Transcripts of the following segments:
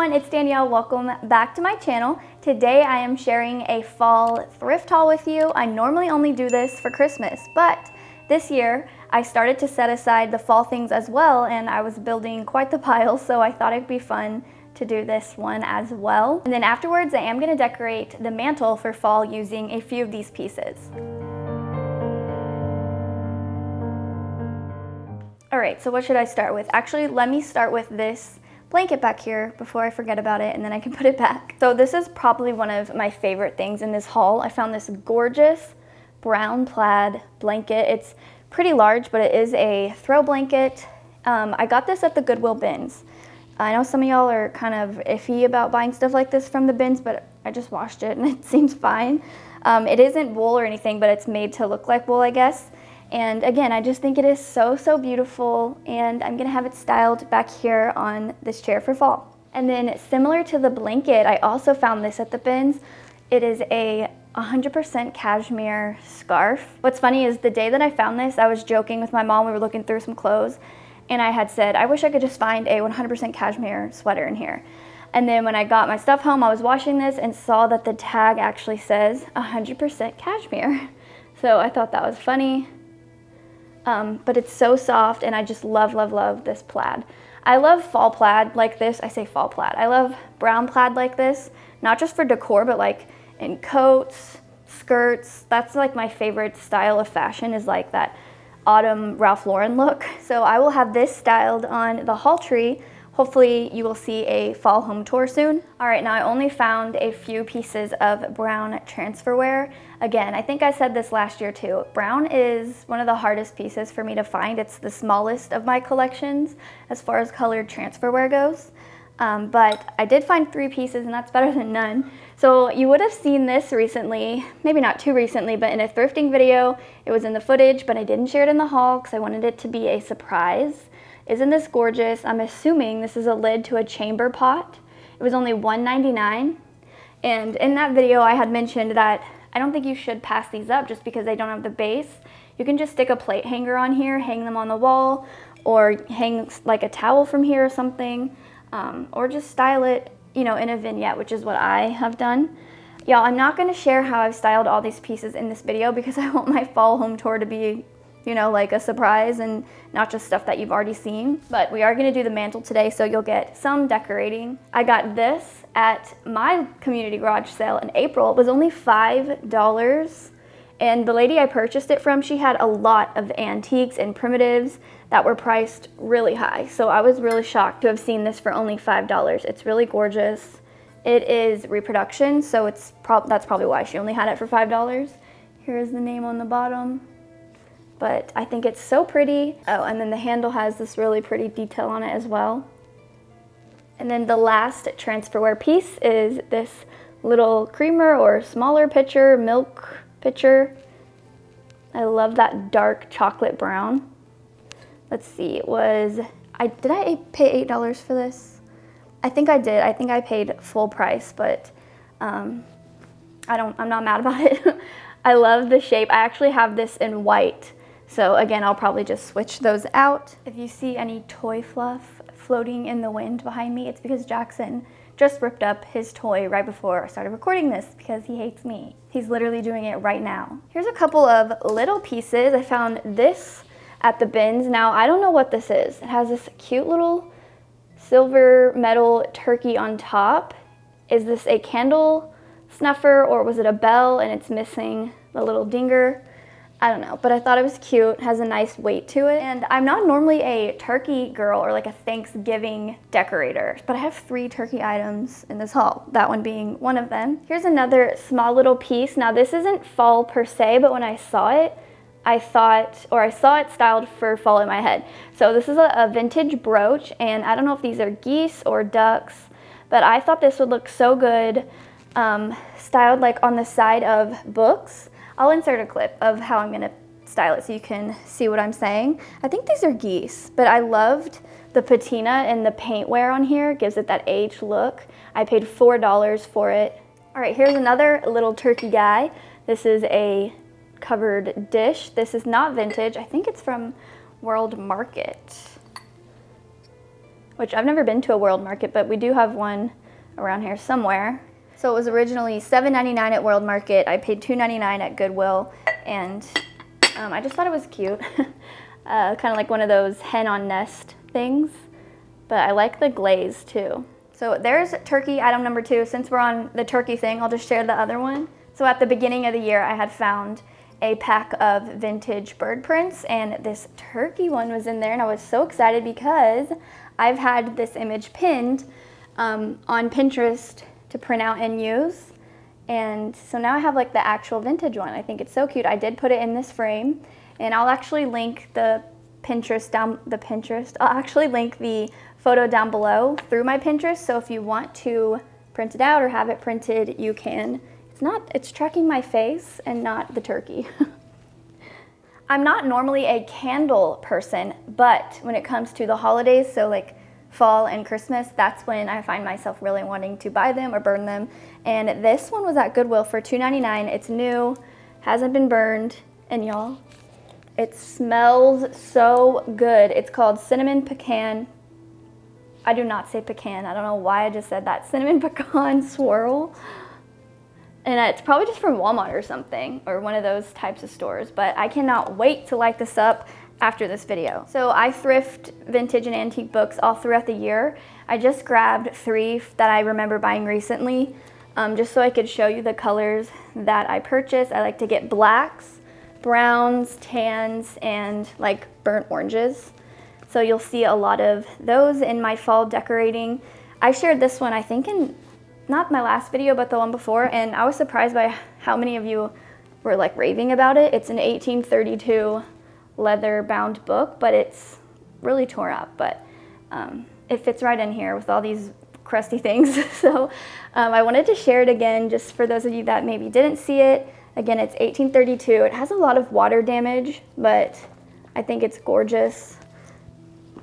everyone, it's Danielle. Welcome back to my channel. Today I am sharing a fall thrift haul with you. I normally only do this for Christmas, but this year I started to set aside the fall things as well, and I was building quite the pile, so I thought it'd be fun to do this one as well. And then afterwards I am going to decorate the mantle for fall using a few of these pieces. All right, so what should I start with? Actually, let me start with this blanket back here before I forget about it, and then I can put it back. So this is probably one of my favorite things in this haul. I found this gorgeous brown plaid blanket. It's pretty large, but it is a throw blanket. I got this at the Goodwill bins. I know some of y'all are kind of iffy about buying stuff like this from the bins, but I just washed it and it seems fine. It isn't wool or anything, but it's made to look like wool, I guess. And again, I just think it is so beautiful, and I'm gonna have it styled back here on this chair for fall. And then similar to the blanket, I also found this at the bins. It is a 100% cashmere scarf. What's funny is the day that I found this, I was joking with my mom. We were looking through some clothes, and I had said, I wish I could just find a 100% cashmere sweater in here. And then when I got my stuff home, I was washing this and saw that the tag actually says 100% cashmere. So I thought that was funny. But it's so soft, and I just love this plaid. I love fall plaid like this. I say fall plaid. I love brown plaid like this, not just for decor, but like in coats, skirts. That's like my favorite style of fashion, is like that autumn Ralph Lauren look. So I will have this styled on the haul tree. Hopefully you will see a fall home tour soon. All right, now I only found a few pieces of brown transferware. Again, I think I said this last year too. Brown is one of the hardest pieces for me to find. It's the smallest of my collections as far as colored transferware goes. But I did find 3 pieces, and that's better than none. So you would have seen this recently, maybe not too recently, but in a thrifting video. It was in the footage, but I didn't share it in the haul because I wanted it to be a surprise. Isn't this gorgeous? I'm assuming this is a lid to a chamber pot. It was only $1.99. And in that video, I had mentioned that I don't think you should pass these up just because they don't have the base. You can just stick a plate hanger on here, hang them on the wall, or hang like a towel from here or something, or just style it, you know, in a vignette, which is what I have done. Y'all, I'm not gonna share how I've styled all these pieces in this video because I want my fall home tour to be, you know, like a surprise and not just stuff that you've already seen. But we are gonna do the mantle today, so you'll get some decorating. I got this at my community garage sale in April. It was only $5. And the lady I purchased it from, she had a lot of antiques and primitives that were priced really high. So I was really shocked to have seen this for only $5. It's really gorgeous. It is reproduction, so that's probably why she only had it for $5. Here's the name on the bottom. But I think it's so pretty. Oh, and then the handle has this really pretty detail on it as well. And then the last transferware piece is this little creamer or smaller pitcher, milk pitcher. I love that dark chocolate brown. Let's see, it was, did I pay $8 for this? I think I did. I think I paid full price, but I'm not mad about it. I love the shape. I actually have this in white. So again, I'll probably just switch those out. If you see any toy fluff floating in the wind behind me, it's because Jackson just ripped up his toy right before I started recording this because he hates me. He's literally doing it right now. Here's a couple of little pieces. I found this at the bins. Now, I don't know what this is. It has this cute little silver metal turkey on top. Is this a candle snuffer, or was it a bell and it's missing the little dinger? I don't know, but I thought it was cute. It has a nice weight to it. And I'm not normally a turkey girl or like a Thanksgiving decorator, but I have 3 turkey items in this haul, that one being one of them. Here's another small little piece. Now this isn't fall per se, but when I saw it, I saw it styled for fall in my head. So this is a vintage brooch, and I don't know if these are geese or ducks, but I thought this would look so good styled like on the side of books. I'll insert a clip of how I'm gonna style it so you can see what I'm saying. I think these are geese, but I loved the patina and the paint wear on here. It gives it that aged look. I paid $4 for it. All right, here's another little turkey guy. This is a covered dish. This is not vintage. I think it's from World Market. which I've never been to a World Market, but we do have one around here somewhere. So it was originally $7.99 at World Market. I paid $2.99 at Goodwill, and I just thought it was cute. Kind of like one of those hen on nest things, but I like the glaze too. So there's turkey item number 2. Since we're on the turkey thing, I'll just share the other one. So at the beginning of the year, I had found a pack of vintage bird prints, and this turkey one was in there, and I was so excited because I've had this image pinned on Pinterest to print out and use, and so now I have like the actual vintage one. I think it's so cute. I did put it in this frame, and I'll actually link the I'll actually link the photo down below through my Pinterest, so if you want to print it out or have it printed, you can. It's tracking my face and not the turkey. I'm not normally a candle person, but when it comes to the holidays, so like fall and Christmas, that's when I find myself really wanting to buy them or burn them. And this one was at Goodwill for $2.99. It's new, hasn't been burned, and y'all, it smells so good. It's called Cinnamon Pecan. I do not say pecan. I don't know why I just said that. Cinnamon Pecan Swirl. And it's probably just from Walmart or something, or one of those types of stores, but I cannot wait to light this up after this video. So I thrift vintage and antique books all throughout the year. I just grabbed 3 that I remember buying recently, just so I could show you the colors that I purchased. I like to get blacks, browns, tans, and like burnt oranges. So you'll see a lot of those in my fall decorating. I shared this one, I think in not my last video, but the one before, and I was surprised by how many of you were like raving about it. It's an 1832 leather bound book, but it's really torn up, but it fits right in here with all these crusty things. So I wanted to share it again, just for those of you that maybe didn't see it. Again, it's 1832. It has a lot of water damage, but I think it's gorgeous.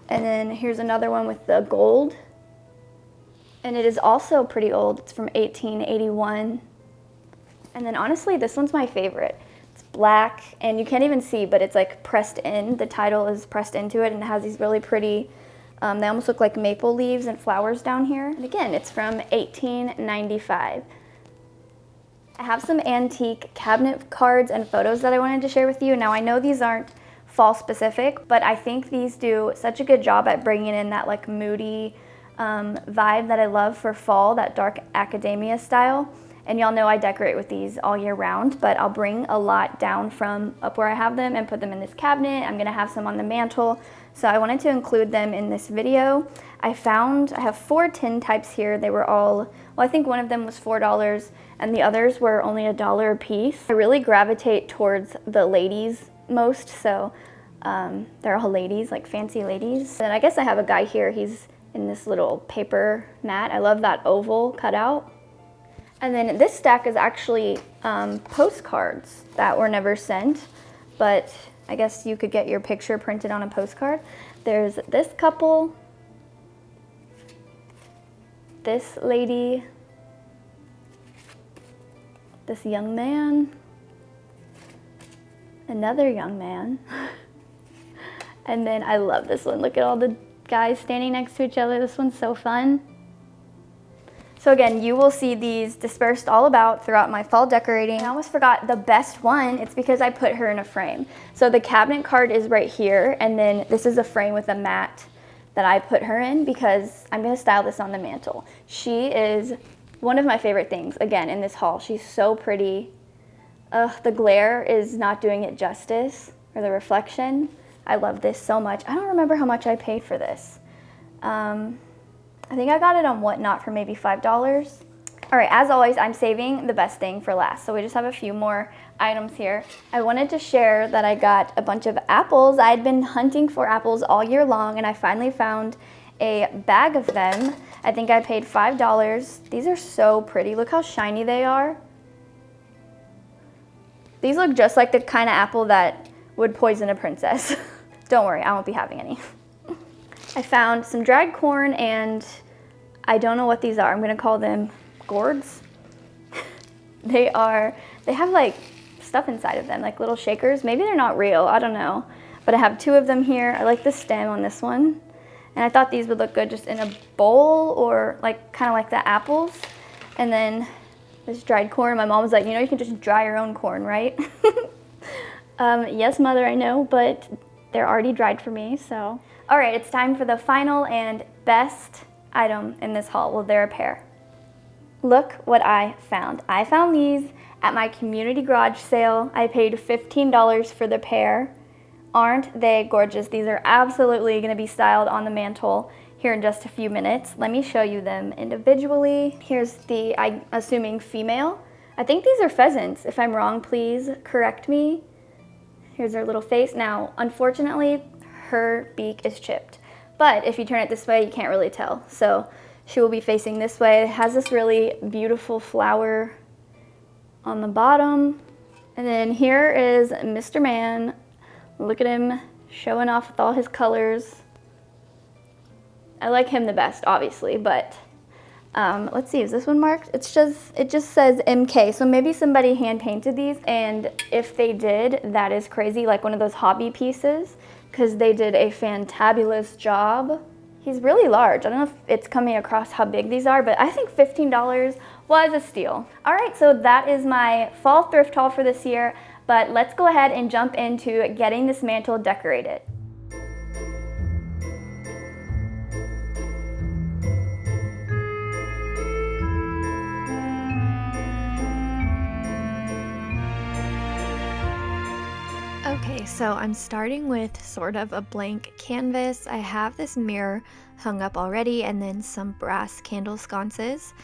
And then here's another one with the gold. And it is also pretty old. It's from 1881. And then honestly, this one's my favorite. It's black, and you can't even see, but it's like pressed in. The title is pressed into it, and it has these really pretty, they almost look like maple leaves and flowers down here. And again, it's from 1895. I have some antique cabinet cards and photos that I wanted to share with you. Now I know these aren't fall specific, but I think these do such a good job at bringing in that like moody, vibe that I love for fall, that dark academia style. And y'all know I decorate with these all year round, but I'll bring a lot down from up where I have them and put them in this cabinet. I'm gonna have some on the mantle, so I wanted to include them in this video. I have 4 tin types here. They were all, well, I think one of them was $4 and the others were only $1 a piece. I really gravitate towards the ladies most, so they're all ladies, like fancy ladies. And I guess I have a guy here, he's in this little paper mat. I love that oval cutout. And then this stack is actually postcards that were never sent, but I guess you could get your picture printed on a postcard. There's this couple, this lady, this young man, another young man, and then I love this one. Look at all the guys standing next to each other. This one's so fun. So again, you will see these dispersed all about throughout my fall decorating. I almost forgot the best one. It's because I put her in a frame. So the cabinet card is right here, and then this is a frame with a mat that I put her in because I'm gonna style this on the mantle. She is one of my favorite things, again, in this haul. She's so pretty. The glare is not doing it justice, or the reflection. I love this so much. I don't remember how much I paid for this. I think I got it on Whatnot for maybe $5. All right, as always, I'm saving the best thing for last. So we just have a few more items here. I wanted to share that I got a bunch of apples. I had been hunting for apples all year long, and I finally found a bag of them. I think I paid $5. These are so pretty. Look how shiny they are. These look just like the kind of apple that would poison a princess. Don't worry, I won't be having any. I found some dried corn, and I don't know what these are. I'm gonna call them gourds. They have like stuff inside of them, like little shakers. Maybe they're not real, I don't know. But I have 2 of them here. I like the stem on this one. And I thought these would look good just in a bowl or like kind of like the apples. And then this dried corn, my mom was like, you know, you can just dry your own corn, right? Yes, mother, I know, but they're already dried for me, so. All right, it's time for the final and best item in this haul. Well, they're a pair. Look what I found. I found these at my community garage sale. I paid $15 for the pair. Aren't they gorgeous? These are absolutely gonna be styled on the mantle here in just a few minutes. Let me show you them individually. Here's the, I'm assuming female. I think these are pheasants. If I'm wrong, please correct me. Here's her little face. Now, unfortunately, her beak is chipped. But if you turn it this way, you can't really tell. So she will be facing this way. It has this really beautiful flower on the bottom. And then here is Mr. Man. Look at him showing off with all his colors. I like him the best, obviously, but let's see, is this one marked? It just says MK, so maybe somebody hand painted these, and if they did, that is crazy, like one of those hobby pieces, because they did a fantabulous job. He's really large. I don't know if it's coming across how big these are, but I think $15 was a steal. All right, so that is my fall thrift haul for this year, but let's go ahead and jump into getting this mantle decorated. Okay, so I'm starting with sort of a blank canvas. I have this mirror hung up already and then some brass candle sconces.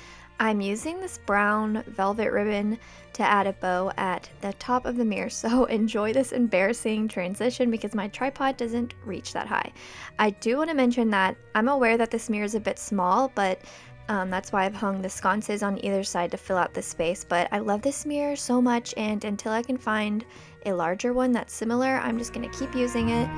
I'm using this brown velvet ribbon to add a bow at the top of the mirror, so enjoy this embarrassing transition because my tripod doesn't reach that high. I do want to mention that I'm aware that this mirror is a bit small, but that's why I've hung the sconces on either side to fill out the space, but I love this mirror so much, and until I can find a larger one that's similar, I'm just going to keep using it.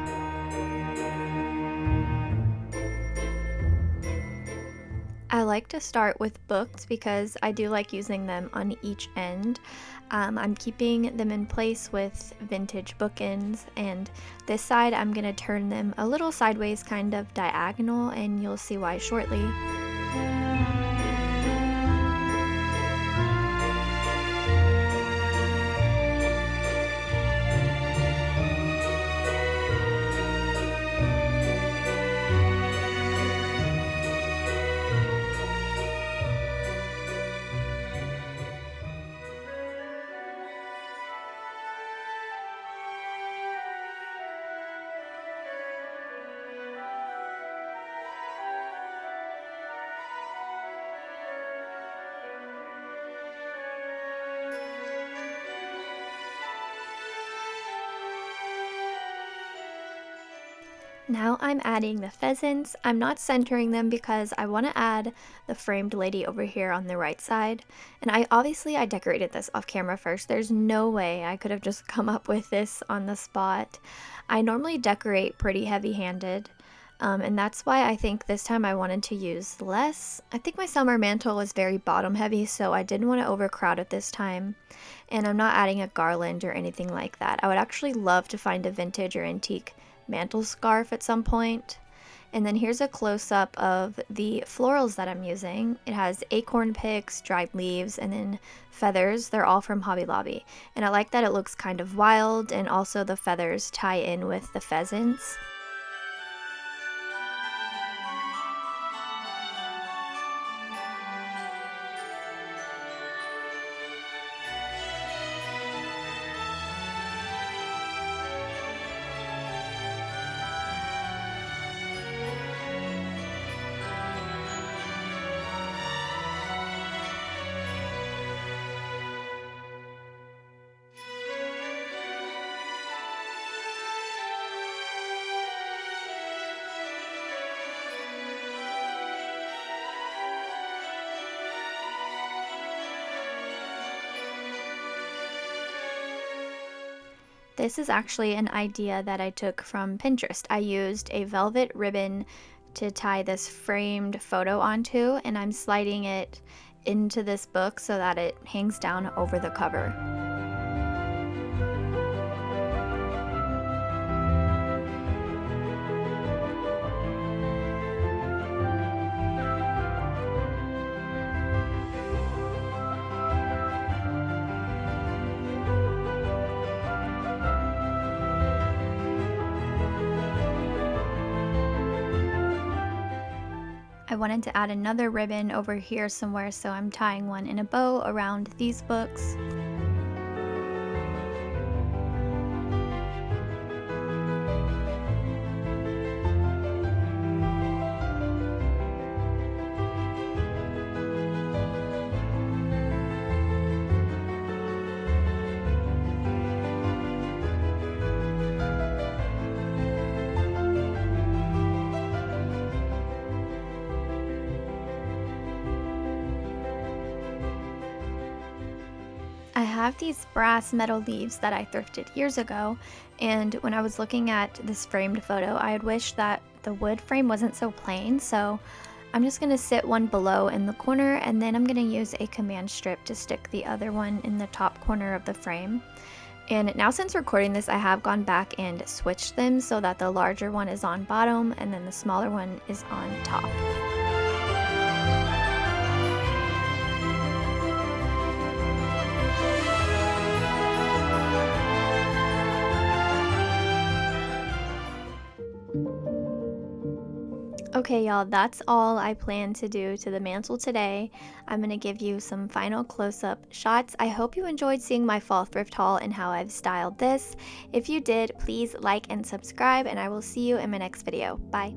I like to start with books because I do like using them on each end. I'm keeping them in place with vintage bookends, and this side I'm going to turn them a little sideways, kind of diagonal, and you'll see why shortly. Now I'm adding the pheasants. I'm not centering them because I want to add the framed lady over here on the right side. And I decorated this off camera first. There's no way I could have just come up with this on the spot. I normally decorate pretty heavy-handed, and that's why I think this time I wanted to use less. I think my summer mantle was very bottom heavy, so I didn't want to overcrowd it this time. And I'm not adding a garland or anything like that. I would actually love to find a vintage or antique mantle scarf at some point. And then here's a close-up of the florals that I'm using. It has acorn picks, dried leaves, and then feathers. They're all from Hobby Lobby. And I like that it looks kind of wild, and also the feathers tie in with the pheasants. This is actually an idea that I took from Pinterest. I used a velvet ribbon to tie this framed photo onto, and I'm sliding it into this book so that it hangs down over the cover. I wanted to add another ribbon over here somewhere, so I'm tying one in a bow around these books. I have these brass metal leaves that I thrifted years ago, and when I was looking at this framed photo, I had wished that the wood frame wasn't so plain, so I'm just going to sit one below in the corner, and then I'm going to use a command strip to stick the other one in the top corner of the frame. And now since recording this, I have gone back and switched them so that the larger one is on bottom and then the smaller one is on top. Okay, y'all, that's all I plan to do to the mantle today. I'm going to give you some final close-up shots. I hope you enjoyed seeing my fall thrift haul and how I've styled this. If you did, please like and subscribe, and I will see you in my next video. Bye.